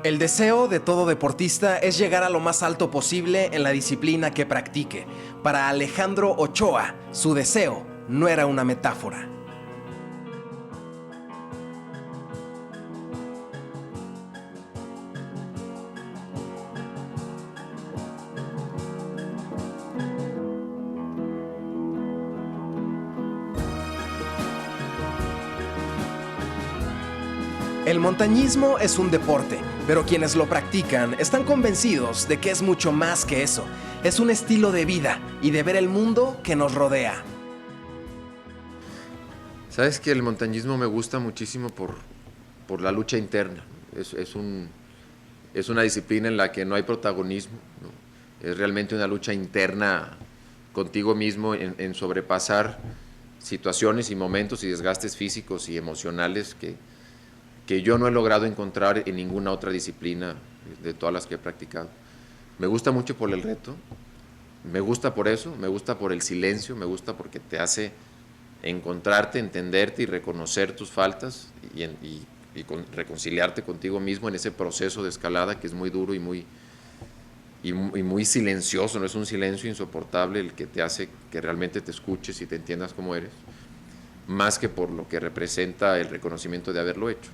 El deseo de todo deportista es llegar a lo más alto posible en la disciplina que practique. Para Alejandro Ochoa, su deseo no era una metáfora. El montañismo es un deporte, pero quienes lo practican están convencidos de que es mucho más que eso. Es un estilo de vida y de ver el mundo que nos rodea. Sabes que el montañismo me gusta muchísimo por la lucha interna. Es una disciplina en la que no hay protagonismo, ¿no? Es realmente una lucha interna contigo mismo en sobrepasar situaciones y momentos y desgastes físicos y emocionales que yo no he logrado encontrar en ninguna otra disciplina de todas las que he practicado. Me gusta mucho por el reto, me gusta por eso, me gusta por el silencio, me gusta porque te hace encontrarte, entenderte y reconocer tus faltas y reconciliarte contigo mismo en ese proceso de escalada que es muy duro y muy silencioso, no es un silencio insoportable el que te hace que realmente te escuches y te entiendas cómo eres, más que por lo que representa el reconocimiento de haberlo hecho.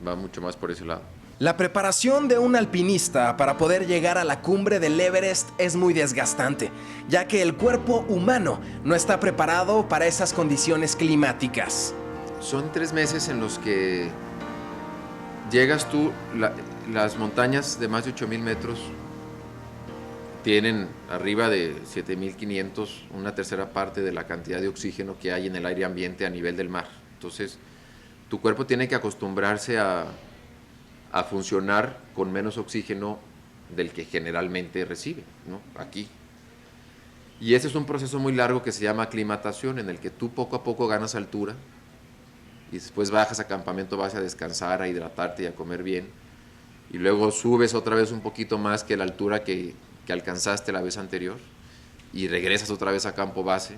Va mucho más por ese lado. La preparación de un alpinista para poder llegar a la cumbre del Everest es muy desgastante, ya que el cuerpo humano no está preparado para esas condiciones climáticas. Son 3 meses en los que llegas tú, las montañas de más de 8,000 metros tienen arriba de 7,500, una tercera parte de la cantidad de oxígeno que hay en el aire ambiente a nivel del mar. Entonces, tu cuerpo tiene que acostumbrarse a funcionar con menos oxígeno del que generalmente recibe, ¿no? Aquí. Y ese es un proceso muy largo que se llama aclimatación, en el que tú poco a poco ganas altura y después bajas a campamento base a descansar, a hidratarte y a comer bien. Y luego subes otra vez un poquito más que la altura que alcanzaste la vez anterior y regresas otra vez a campo base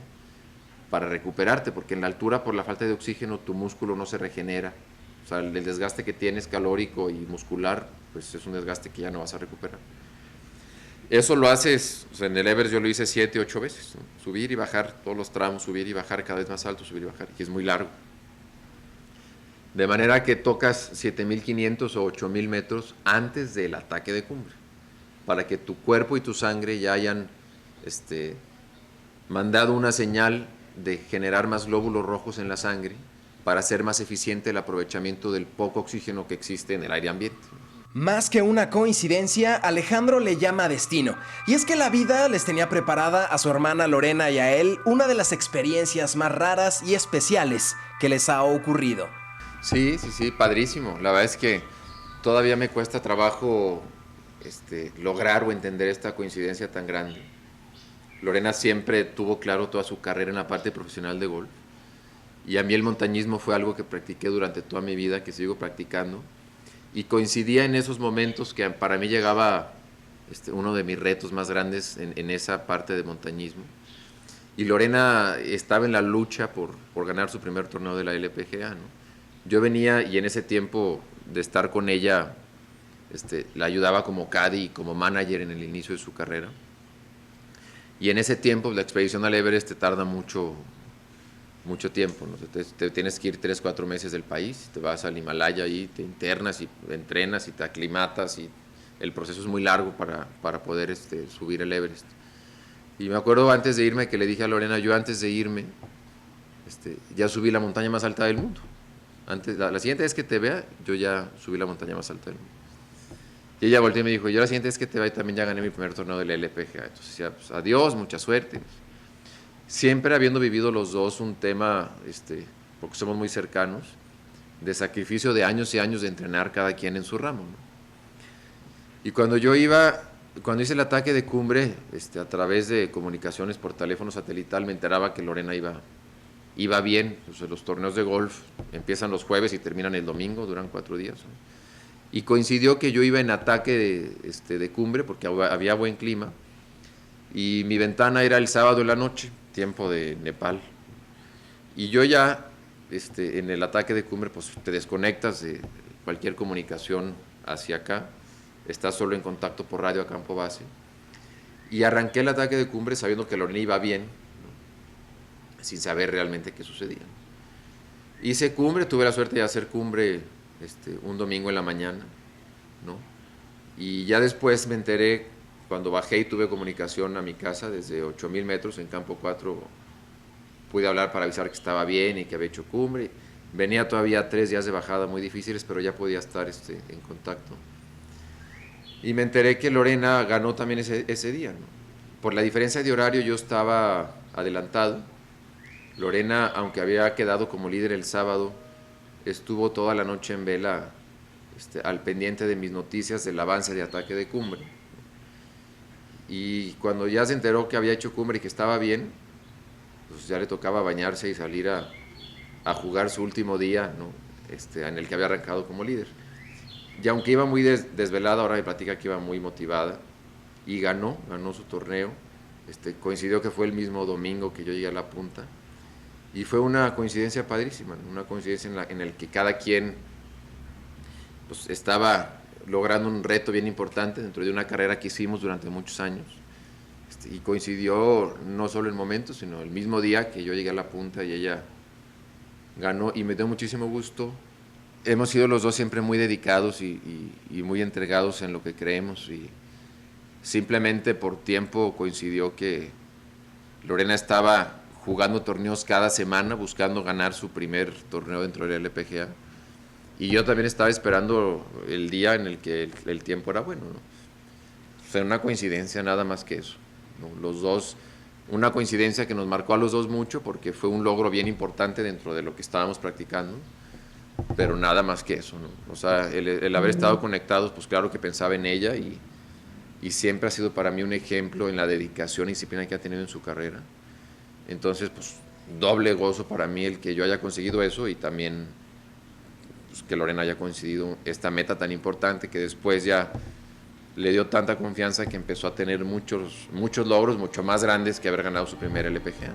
para recuperarte, porque en la altura, por la falta de oxígeno, tu músculo no se regenera. O sea, el desgaste que tienes calórico y muscular, pues es un desgaste que ya no vas a recuperar. Eso lo haces, o sea, en el Everest yo lo hice 7, 8 veces, ¿no? Subir y bajar todos los tramos, subir y bajar cada vez más alto, subir y bajar, y es muy largo. De manera que tocas 7,500 o 8,000 metros antes del ataque de cumbre, para que tu cuerpo y tu sangre ya hayan mandado una señal de generar más glóbulos rojos en la sangre para hacer más eficiente el aprovechamiento del poco oxígeno que existe en el aire ambiente. Más que una coincidencia, Alejandro le llama destino. Y es que la vida les tenía preparada a su hermana Lorena y a él una de las experiencias más raras y especiales que les ha ocurrido. Sí, padrísimo. La verdad es que todavía me cuesta trabajo lograr o entender esta coincidencia tan grande. Lorena siempre tuvo claro toda su carrera en la parte profesional de golf. Y a mí el montañismo fue algo que practiqué durante toda mi vida, que sigo practicando. Y coincidía en esos momentos que para mí llegaba uno de mis retos más grandes en esa parte de montañismo. Y Lorena estaba en la lucha por ganar su primer torneo de la LPGA, ¿no? Yo venía y en ese tiempo de estar con ella, la ayudaba como caddy y como manager en el inicio de su carrera. Y en ese tiempo la expedición al Everest te tarda mucho tiempo, ¿no? Te tienes que ir 3, 4 meses del país, te vas al Himalaya y te internas y entrenas y te aclimatas y el proceso es muy largo para poder subir el Everest. Y me acuerdo antes de irme que le dije a Lorena, yo antes de irme ya subí la montaña más alta del mundo. La siguiente vez que te vea, yo ya subí la montaña más alta del mundo. Y ella volteó y me dijo, yo la siguiente vez que te vea también ya gané mi primer torneo del LPGA. Entonces ya, pues, adiós, mucha suerte. Siempre habiendo vivido los dos un tema, porque somos muy cercanos, de sacrificio de años y años de entrenar cada quien en su ramo, ¿no? Y cuando hice el ataque de cumbre, a través de comunicaciones por teléfono satelital, me enteraba que Lorena iba bien. Pues, los torneos de golf empiezan los jueves y terminan el domingo, duran 4 días, ¿no? Y coincidió que yo iba en ataque de cumbre, porque había buen clima, y mi ventana era el sábado en la noche, tiempo de Nepal. Y yo ya, en el ataque de cumbre, pues te desconectas de cualquier comunicación hacia acá, está solo en contacto por radio a campo base, y arranqué el ataque de cumbre sabiendo que Lorena iba bien, ¿no? Sin saber realmente qué sucedía. Hice cumbre, tuve la suerte de hacer cumbre un domingo en la mañana, ¿no? Y ya después me enteré, cuando bajé y tuve comunicación a mi casa desde 8,000 metros en campo 4, pude hablar para avisar que estaba bien y que había hecho cumbre. Venía todavía 3 días de bajada muy difíciles, pero ya podía estar en contacto. Y me enteré que Lorena ganó también ese día, ¿no? Por la diferencia de horario yo estaba adelantado. Lorena, aunque había quedado como líder el sábado, estuvo toda la noche en vela al pendiente de mis noticias del avance de ataque de cumbre. Y cuando ya se enteró que había hecho cumbre y que estaba bien, pues ya le tocaba bañarse y salir a jugar su último día, ¿no? En el que había arrancado como líder. Y aunque iba muy desvelada, ahora me platica que iba muy motivada y ganó su torneo. Coincidió que fue el mismo domingo que yo llegué a la punta y fue una coincidencia padrísima, ¿no? Una coincidencia en la que cada quien pues, estaba logrando un reto bien importante dentro de una carrera que hicimos durante muchos años. Y coincidió no solo el momento, sino el mismo día que yo llegué a la punta y ella ganó, y me dio muchísimo gusto. Hemos sido los dos siempre muy dedicados y muy entregados en lo que creemos, y simplemente por tiempo coincidió que Lorena estaba jugando torneos cada semana, buscando ganar su primer torneo dentro del LPGA, y yo también estaba esperando el día en el que el tiempo era bueno, ¿no? O sea, una coincidencia, nada más que eso, ¿no? Los dos, una coincidencia que nos marcó a los dos mucho porque fue un logro bien importante dentro de lo que estábamos practicando, pero nada más que eso, ¿no? O sea, el haber estado conectados, pues claro que pensaba en ella, y siempre ha sido para mí un ejemplo en la dedicación y disciplina que ha tenido en su carrera. Entonces, pues doble gozo para mí el que yo haya conseguido eso, y también pues, que Lorena haya conseguido esta meta tan importante que después ya le dio tanta confianza que empezó a tener muchos logros mucho más grandes que haber ganado su primer LPGA.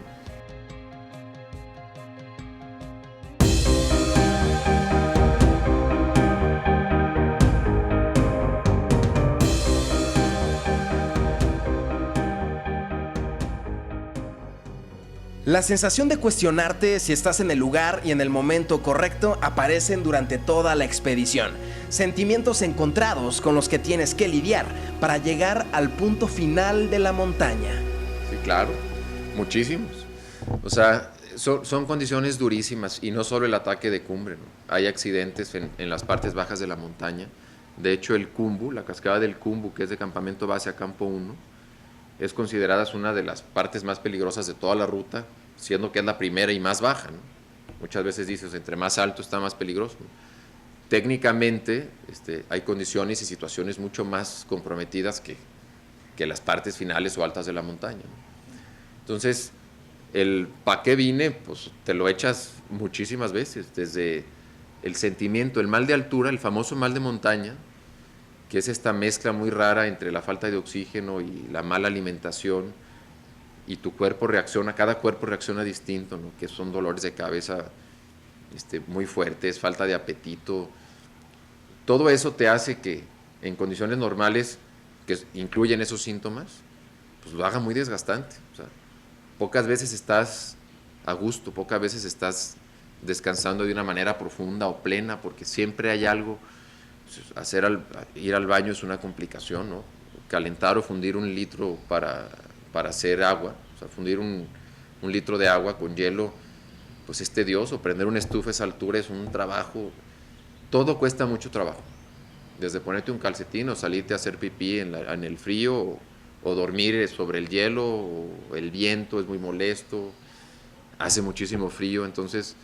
La sensación de cuestionarte si estás en el lugar y en el momento correcto aparecen durante toda la expedición. Sentimientos encontrados con los que tienes que lidiar para llegar al punto final de la montaña. Sí, claro, muchísimos. O sea, son condiciones durísimas, y no solo el ataque de cumbre, ¿no? Hay accidentes en las partes bajas de la montaña. De hecho, el Khumbu, la cascada del Khumbu, que es de campamento base a campo 1, es considerada una de las partes más peligrosas de toda la ruta, siendo que es la primera y más baja, ¿no? Muchas veces dices, entre más alto está más peligroso. Técnicamente hay condiciones y situaciones mucho más comprometidas que las partes finales o altas de la montaña, ¿no? Entonces, el ¿pa' qué vine? Pues te lo echas muchísimas veces, desde el sentimiento, el mal de altura, el famoso mal de montaña, que es esta mezcla muy rara entre la falta de oxígeno y la mala alimentación, y tu cuerpo reacciona, cada cuerpo reacciona distinto, ¿no? Que son dolores de cabeza muy fuertes, falta de apetito. Todo eso te hace que en condiciones normales, que incluyen esos síntomas, pues lo haga muy desgastante. O sea, pocas veces estás a gusto, pocas veces estás descansando de una manera profunda o plena, porque siempre hay algo. Ir al baño es una complicación, ¿no? Calentar o fundir 1 litro para hacer agua, o sea, fundir un litro de agua con hielo, pues es tedioso. Prender una estufa a esa altura es un trabajo. Todo cuesta mucho trabajo, desde ponerte un calcetín o salirte a hacer pipí en el frío, o dormir sobre el hielo, o el viento es muy molesto, hace muchísimo frío. Entonces,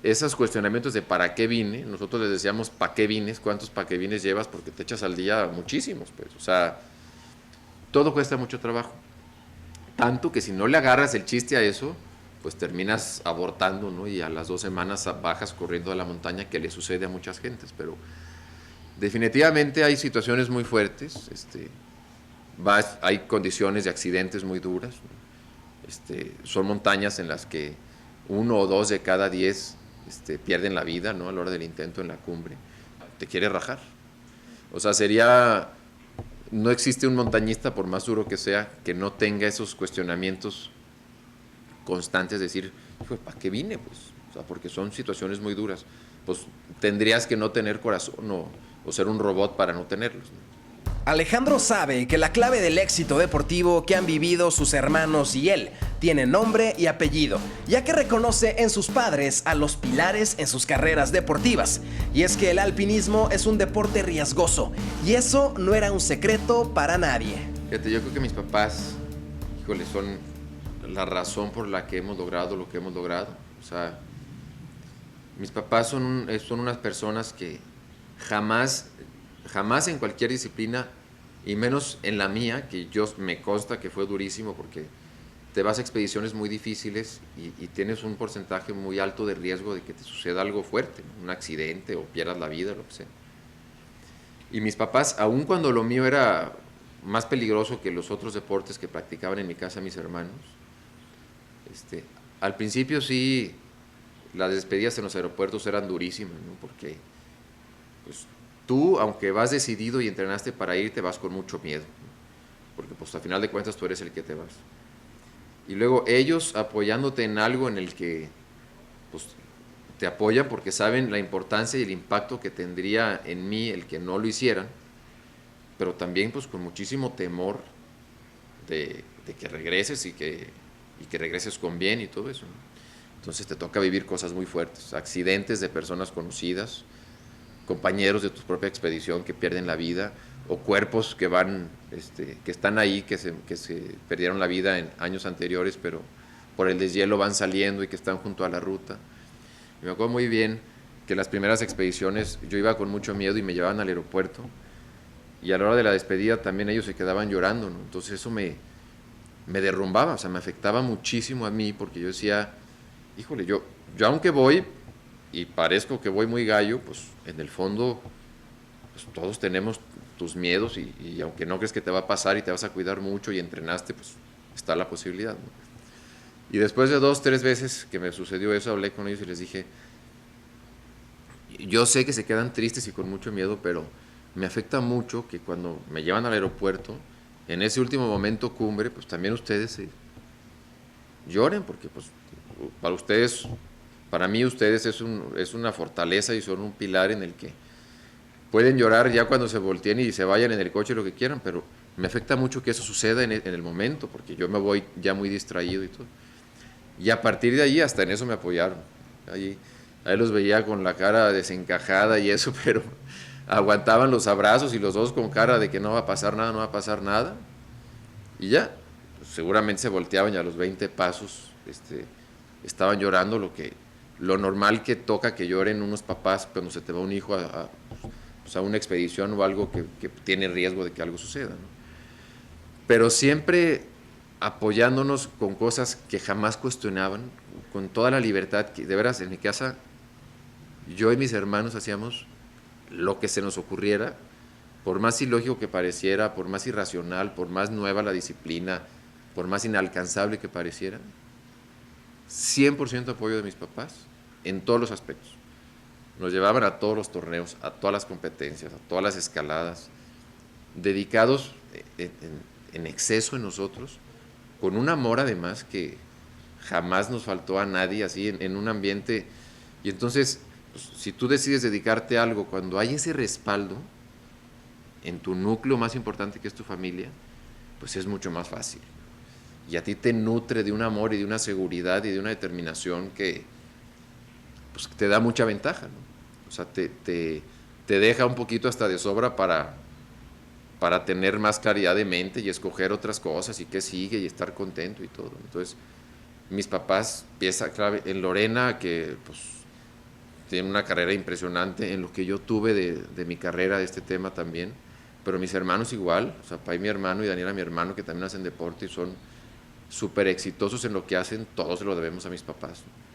esos cuestionamientos de ¿para qué vine? Nosotros les decíamos ¿para qué vines? ¿Cuántos para qué vines llevas? Porque te echas al día muchísimos, pues. O sea, todo cuesta mucho trabajo. Tanto que si no le agarras el chiste a eso, pues terminas abortando, ¿no? Y a las 2 semanas bajas corriendo a la montaña, que le sucede a muchas gentes. Pero definitivamente hay situaciones muy fuertes, hay condiciones de accidentes muy duras, ¿no? Son montañas en las que 1 o 2 de cada 10 pierden la vida, ¿no? A la hora del intento en la cumbre. Te quiere rajar. O sea, no existe un montañista, por más duro que sea, que no tenga esos cuestionamientos constantes, decir, pues, ¿para qué vine? Pues, o sea, porque son situaciones muy duras. Pues tendrías que no tener corazón o ser un robot para no tenerlos, ¿no? Alejandro sabe que la clave del éxito deportivo que han vivido sus hermanos y él tiene nombre y apellido, ya que reconoce en sus padres a los pilares en sus carreras deportivas. Y es que el alpinismo es un deporte riesgoso, y eso no era un secreto para nadie. Fíjate, yo creo que mis papás, híjole, son la razón por la que hemos logrado lo que hemos logrado. O sea, mis papás son unas personas que jamás en cualquier disciplina, y menos en la mía, que me consta que fue durísimo porque te vas a expediciones muy difíciles y tienes un porcentaje muy alto de riesgo de que te suceda algo fuerte, ¿no? Un accidente o pierdas la vida, lo que sea. Y mis papás, aun cuando lo mío era más peligroso que los otros deportes que practicaban en mi casa mis hermanos, al principio sí, las despedidas en los aeropuertos eran durísimas, ¿no? Porque pues, tú, aunque vas decidido y entrenaste para ir, te vas con mucho miedo, ¿no? Porque pues al final de cuentas tú eres el que te vas. Y luego ellos apoyándote en algo en el que pues, te apoyan porque saben la importancia y el impacto que tendría en mí el que no lo hicieran, pero también pues con muchísimo temor de que regreses y que regreses con bien y todo eso, ¿no? Entonces te toca vivir cosas muy fuertes, accidentes de personas conocidas, compañeros de tu propia expedición que pierden la vida, o cuerpos que que están ahí, que se perdieron la vida en años anteriores, pero por el deshielo van saliendo y que están junto a la ruta. Y me acuerdo muy bien que las primeras expediciones yo iba con mucho miedo y me llevaban al aeropuerto, y a la hora de la despedida también ellos se quedaban llorando, ¿no? Entonces eso me derrumbaba, o sea, me afectaba muchísimo a mí, porque yo decía, híjole, yo aunque voy y parezco que voy muy gallo, pues en el fondo pues, todos tenemos tus miedos y aunque no crees que te va a pasar y te vas a cuidar mucho y entrenaste, pues está la posibilidad, ¿no? Y después de 2, 3 veces que me sucedió eso, hablé con ellos y les dije, yo sé que se quedan tristes y con mucho miedo, pero me afecta mucho que cuando me llevan al aeropuerto, en ese último momento cumbre, pues también ustedes lloren, porque pues para mí ustedes es una fortaleza y son un pilar en el que pueden llorar ya cuando se volteen y se vayan en el coche, lo que quieran, pero me afecta mucho que eso suceda en el momento, porque yo me voy ya muy distraído y todo. Y a partir de ahí hasta en eso me apoyaron. Ahí los veía con la cara desencajada y eso, pero aguantaban los abrazos y los dos con cara de que no va a pasar nada, no va a pasar nada. Y ya, pues seguramente se volteaban y a los 20 pasos estaban llorando lo normal que toca que lloren unos papás cuando se te va un hijo pues a una expedición o algo que tiene riesgo de que algo suceda, ¿no? Pero siempre apoyándonos con cosas que jamás cuestionaban, con toda la libertad, que de veras en mi casa yo y mis hermanos hacíamos lo que se nos ocurriera, por más ilógico que pareciera, por más irracional, por más nueva la disciplina, por más inalcanzable que pareciera, 100% apoyo de mis papás en todos los aspectos. Nos llevaban a todos los torneos, a todas las competencias, a todas las escaladas, dedicados en exceso en nosotros, con un amor además que jamás nos faltó a nadie, así en un ambiente. Y entonces, pues, si tú decides dedicarte a algo cuando hay ese respaldo en tu núcleo más importante que es tu familia, pues es mucho más fácil. Y a ti te nutre de un amor y de una seguridad y de una determinación que pues, te da mucha ventaja, ¿no? O sea, te deja un poquito hasta de sobra para tener más claridad de mente y escoger otras cosas y qué sigue y estar contento y todo. Entonces, mis papás, pieza clave, en Lorena, que pues tiene una carrera impresionante, en lo que yo tuve de mi carrera, de este tema también, pero mis hermanos igual, o sea, Pai mi hermano y Daniela mi hermano, que también hacen deporte y son súper exitosos en lo que hacen, todos se lo debemos a mis papás, ¿no?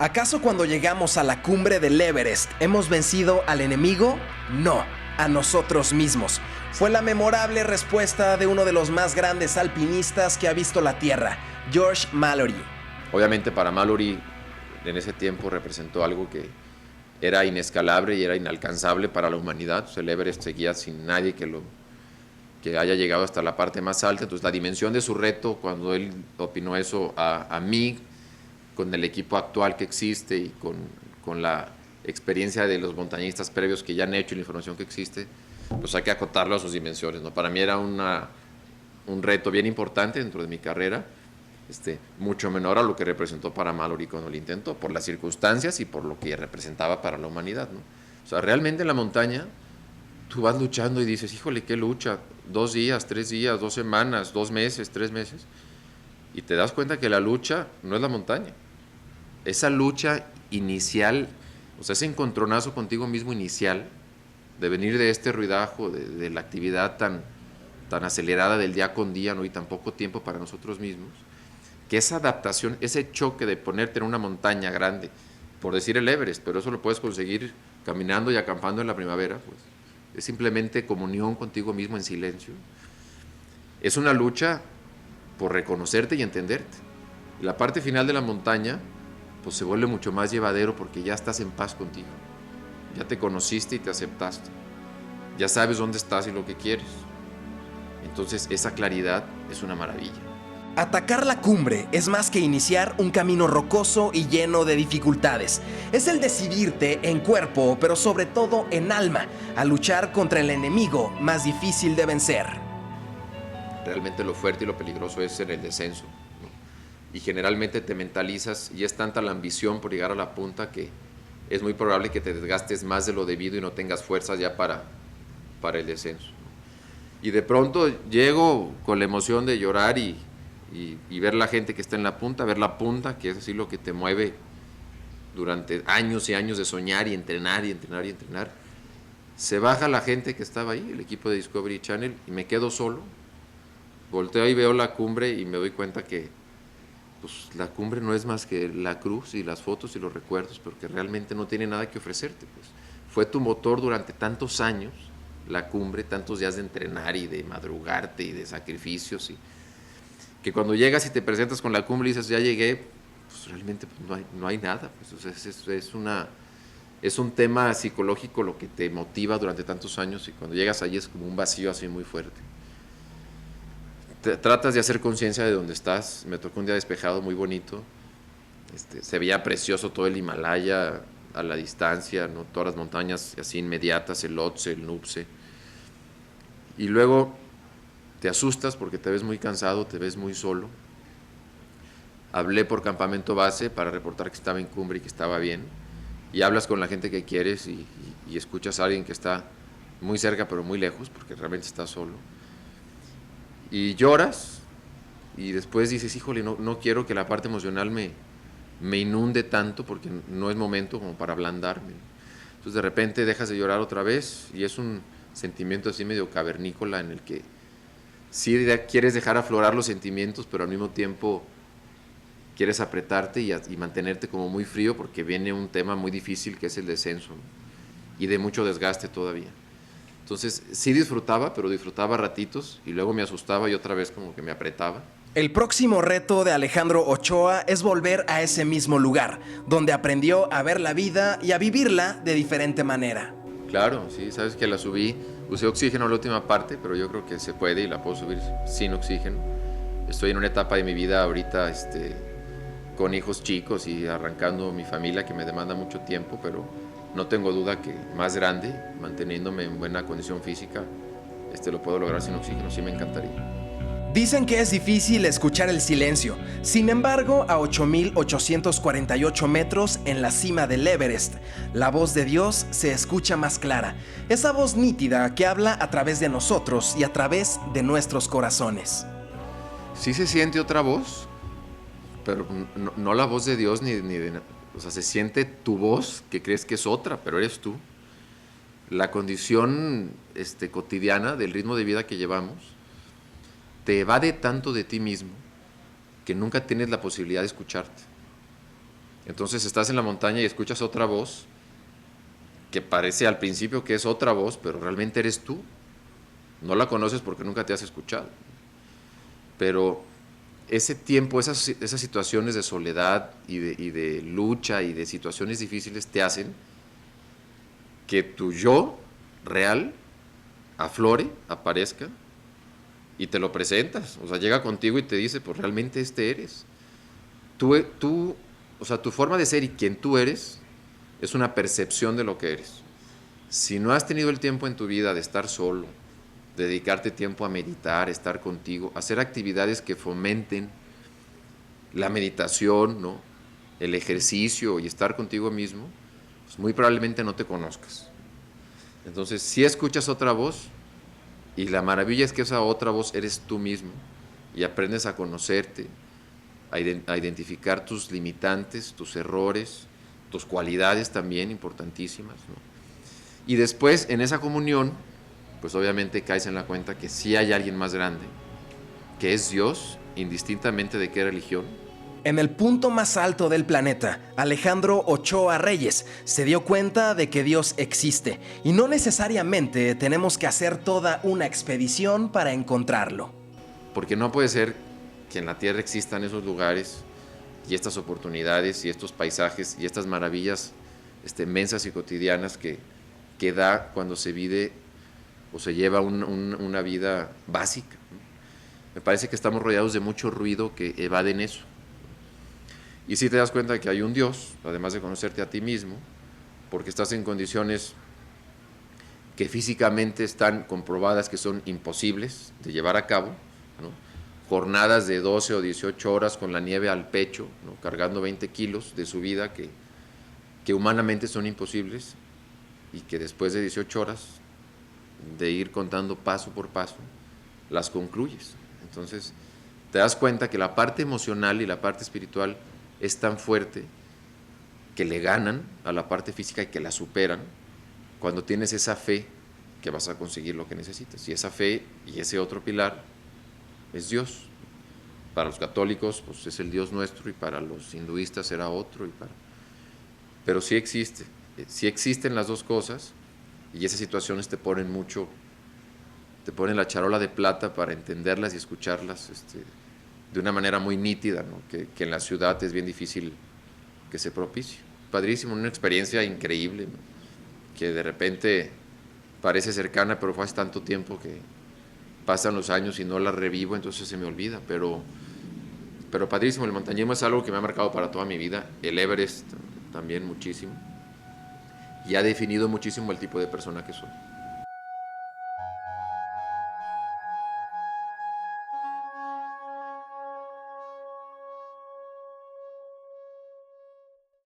¿Acaso cuando llegamos a la cumbre del Everest hemos vencido al enemigo? No, a nosotros mismos. Fue la memorable respuesta de uno de los más grandes alpinistas que ha visto la Tierra, George Mallory. Obviamente para Mallory en ese tiempo representó algo que era inescalable y era inalcanzable para la humanidad. El Everest seguía sin nadie que haya llegado hasta la parte más alta. Entonces la dimensión de su reto, cuando él opinó eso a mí, con el equipo actual que existe y con la experiencia de los montañistas previos que ya han hecho y la información que existe, pues hay que acotarlo a sus dimensiones, ¿no? Para mí era un reto bien importante dentro de mi carrera, mucho menor a lo que representó para Mallory cuando lo intentó, por las circunstancias y por lo que representaba para la humanidad, ¿no? O sea, realmente en la montaña tú vas luchando y dices, híjole, qué lucha, 2 días, 3 días, 2 semanas, 2 meses, 3 meses, y te das cuenta que la lucha no es la montaña. Esa lucha inicial, o sea, ese encontronazo contigo mismo inicial, de venir de este ruidajo, de la actividad tan acelerada del día con día, ¿no? Y tan poco tiempo para nosotros mismos, que esa adaptación, ese choque de ponerte en una montaña grande, por decir el Everest, pero eso lo puedes conseguir caminando y acampando en la primavera, pues es simplemente comunión contigo mismo en silencio. Es una lucha por reconocerte y entenderte. La parte final de la montaña pues se vuelve mucho más llevadero porque ya estás en paz contigo, ya te conociste y te aceptaste, ya sabes dónde estás y lo que quieres. Entonces esa claridad es una maravilla. Atacar la cumbre es más que iniciar un camino rocoso y lleno de dificultades. Es el decidirte en cuerpo, pero sobre todo en alma, a luchar contra el enemigo más difícil de vencer. Realmente lo fuerte y lo peligroso es en el descenso, ¿no? Y generalmente te mentalizas y es tanta la ambición por llegar a la punta que es muy probable que te desgastes más de lo debido y no tengas fuerzas ya para el descenso. Y de pronto llego con la emoción de llorar y ver la gente que está en la punta, ver la punta, que es así lo que te mueve durante años y años de soñar y entrenar y entrenar y entrenar. Se baja la gente que estaba ahí, el equipo de Discovery Channel, y me quedo solo. Volteo y veo la cumbre y me doy cuenta que pues, la cumbre no es más que la cruz y las fotos y los recuerdos, porque realmente no tiene nada que ofrecerte. Pues. Fue tu motor durante tantos años, la cumbre, tantos días de entrenar y de madrugarte y de sacrificios, y que cuando llegas y te presentas con la cumbre y dices, ya llegué, pues realmente pues, no hay nada. Pues, o sea, es un tema psicológico lo que te motiva durante tantos años y cuando llegas allí es como un vacío así muy fuerte. Tratas de hacer conciencia de dónde estás. Me tocó un día despejado muy bonito, se veía precioso todo el Himalaya a la distancia, ¿no? Todas las montañas así inmediatas, el Lhotse, el Nuptse, y luego te asustas porque te ves muy cansado, te ves muy solo. Hablé por campamento base para reportar que estaba en cumbre y que estaba bien, y hablas con la gente que quieres y escuchas a alguien que está muy cerca pero muy lejos porque realmente está solo. Y lloras y después dices, híjole, no quiero que la parte emocional me inunde tanto porque no es momento como para ablandarme. Entonces de repente dejas de llorar otra vez y es un sentimiento así medio cavernícola en el que sí quieres dejar aflorar los sentimientos, pero al mismo tiempo quieres apretarte y mantenerte como muy frío porque viene un tema muy difícil que es el descenso, ¿no? Y de mucho desgaste todavía. Entonces sí disfrutaba, pero disfrutaba ratitos y luego me asustaba y otra vez como que me apretaba. El próximo reto de Alejandro Ochoa es volver a ese mismo lugar, donde aprendió a ver la vida y a vivirla de diferente manera. Claro, sí, sabes que la subí, usé oxígeno en la última parte, pero yo creo que se puede y la puedo subir sin oxígeno. Estoy en una etapa de mi vida ahorita con hijos chicos y arrancando mi familia que me demanda mucho tiempo, pero no tengo duda que más grande, manteniéndome en buena condición física, lo puedo lograr sin oxígeno, sí me encantaría. Dicen que es difícil escuchar el silencio. Sin embargo, a 8,848 metros en la cima del Everest, la voz de Dios se escucha más clara. Esa voz nítida que habla a través de nosotros y a través de nuestros corazones. Sí se siente otra voz, pero no la voz de Dios ni de... O sea, se siente tu voz, que crees que es otra, pero eres tú. La condición cotidiana del ritmo de vida que llevamos te evade tanto de ti mismo que nunca tienes la posibilidad de escucharte. Entonces estás en la montaña y escuchas otra voz que parece al principio que es otra voz, pero realmente eres tú. No la conoces porque nunca te has escuchado. Pero ese tiempo, esas situaciones de soledad y de lucha y de situaciones difíciles te hacen que tu yo real aflore, aparezca y te lo presentas. O sea, llega contigo y te dice, pues realmente este eres. O sea, tu forma de ser y quien tú eres es una percepción de lo que eres. Si no has tenido el tiempo en tu vida de estar solo, dedicarte tiempo a meditar, estar contigo, hacer actividades que fomenten la meditación, ¿no? El ejercicio y estar contigo mismo, pues muy probablemente no te conozcas. Entonces, si escuchas otra voz, y la maravilla es que esa otra voz eres tú mismo, y aprendes a conocerte, a identificar tus limitantes, tus errores, tus cualidades también importantísimas, ¿no? Y después, en esa comunión, pues obviamente caes en la cuenta que sí hay alguien más grande, que es Dios, indistintamente de qué religión. En el punto más alto del planeta, Alejandro Ochoa Reyes se dio cuenta de que Dios existe y no necesariamente tenemos que hacer toda una expedición para encontrarlo. Porque no puede ser que en la Tierra existan esos lugares y estas oportunidades y estos paisajes y estas maravillas inmensas y cotidianas que da cuando se vive o se lleva una vida básica. Me parece que estamos rodeados de mucho ruido que evaden eso. Y si te das cuenta que hay un Dios, además de conocerte a ti mismo, porque estás en condiciones que físicamente están comprobadas que son imposibles de llevar a cabo, ¿no? Jornadas de 12 o 18 horas con la nieve al pecho, ¿no? Cargando 20 kilos de su vida que humanamente son imposibles y que después de 18 horas de ir contando paso por paso, las concluyes. Entonces, te das cuenta que la parte emocional y la parte espiritual es tan fuerte que le ganan a la parte física y que la superan cuando tienes esa fe que vas a conseguir lo que necesitas. Y esa fe y ese otro pilar es Dios. Para los católicos pues es el Dios nuestro y para los hinduistas será otro. Pero sí existen las dos cosas y esas situaciones te ponen la charola de plata para entenderlas y escucharlas de una manera muy nítida, ¿no? Que en la ciudad es bien difícil que se propicie. Padrísimo, una experiencia increíble, ¿no? Que de repente parece cercana, pero fue hace tanto tiempo que pasan los años y no la revivo, entonces se me olvida, pero padrísimo. El montañismo es algo que me ha marcado para toda mi vida, el Everest también muchísimo, y ha definido muchísimo el tipo de persona que soy.